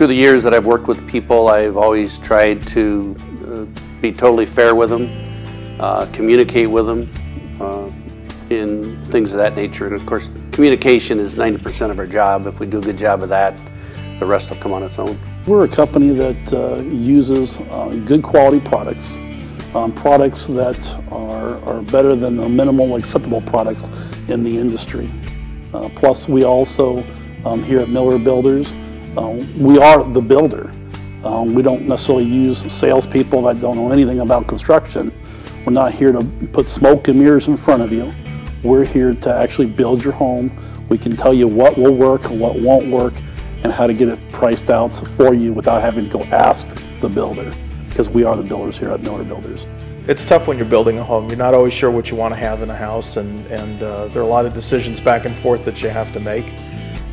Through the years that I've worked with people, I've always tried to be totally fair with them, communicate with them in things of that nature. And of course, communication is 90% of our job. If we do a good job of that, the rest will come on its own. We're a company that uses good quality products, products that are better than the minimal acceptable products in the industry. Plus, we also, here at Miller Builders, we are the builder. We don't necessarily use salespeople that don't know anything about construction. We're not here to put smoke and mirrors in front of you. We're here to actually build your home. We can tell you what will work and what won't work and how to get it priced out for you without having to go ask the builder, because we are the builders here at Miller Builders. It's tough when you're building a home. You're not always sure what you want to have in a house, and there are a lot of decisions back and forth that you have to make.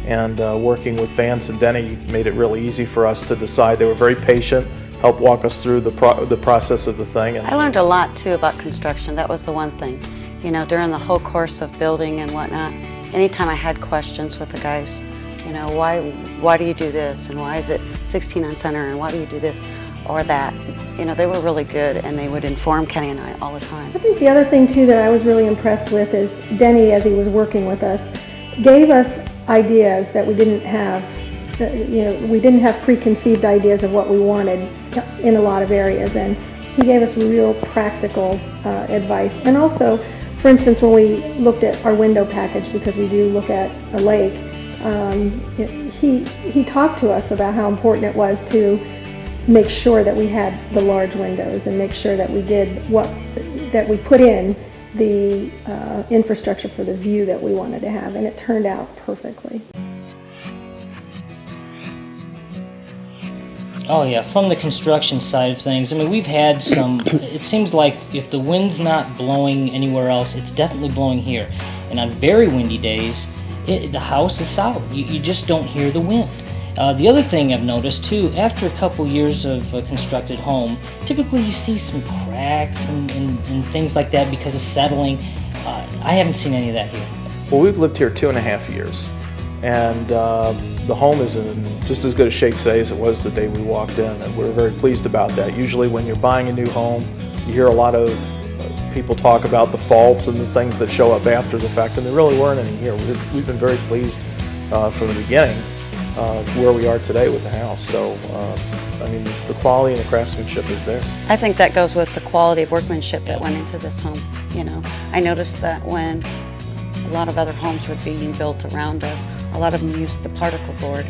And working with Vance and Denny made it really easy for us to decide. They were very patient, helped walk us through the process of the thing. And I learned a lot too about construction. That was the one thing. You know, during the whole course of building and whatnot, anytime I had questions with the guys, you know, why do you do this, and why is it 16 on center, and why do you do this or that? You know, they were really good, and they would inform Kenny and I all the time. I think the other thing too that I was really impressed with is Denny, as he was working with us, gave us ideas that we didn't have. You know, we didn't have preconceived ideas of what we wanted in a lot of areas, and he gave us real practical advice. And also, for instance, when we looked at our window package, because we do look at a lake, he talked to us about how important it was to make sure that we had the large windows and make sure that we did that we put in the infrastructure for the view that we wanted to have, and it turned out perfectly. Oh yeah, from the construction side of things, I mean, we've had some, it seems like if the wind's not blowing anywhere else, it's definitely blowing here. And on very windy days, the house is solid. You just don't hear the wind. The other thing I've noticed too, after a couple years of a constructed home, typically you see some cracks and things like that because of settling. I haven't seen any of that here. Well, we've lived here 2.5 years, and the home is in just as good a shape today as it was the day we walked in, and we're very pleased about that. Usually when you're buying a new home, you hear a lot of people talk about the faults and the things that show up after the fact, and there really weren't any here. We've been very pleased from the beginning where we are today with the house. So, I mean, the quality and the craftsmanship is there. I think that goes with the quality of workmanship that went into this home. You know, I noticed that when a lot of other homes were being built around us, a lot of them used the particle board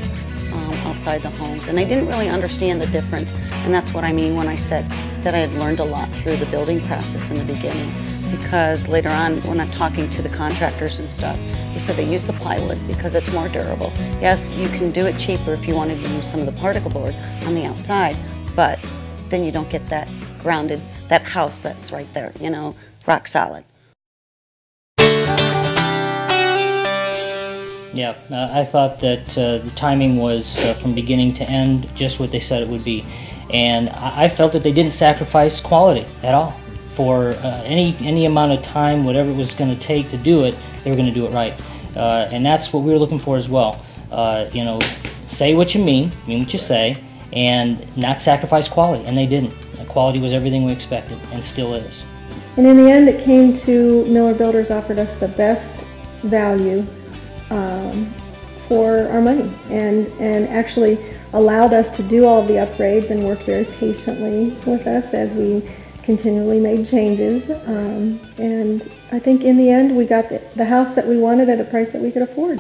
outside the homes, and I didn't really understand the difference. And that's what I mean when I said that I had learned a lot through the building process in the beginning, because later on when I'm talking to the contractors and stuff, they said they use the plywood because it's more durable. Yes, you can do it cheaper if you wanted to use some of the particle board on the outside, but then you don't get that grounded, that house that's right there, you know, rock solid. Yeah, I thought that the timing was from beginning to end just what they said it would be. And I felt that they didn't sacrifice quality at all. For any amount of time, whatever it was going to take to do it, they were going to do it right. And that's what we were looking for as well. You know, say what you mean what you say, and not sacrifice quality. And they didn't. Quality was everything we expected, and still is. And in the end, it came to Miller Builders offered us the best value for our money, and actually allowed us to do all of the upgrades and work very patiently with us as we continually made changes. And I think in the end we got the house that we wanted at a price that we could afford.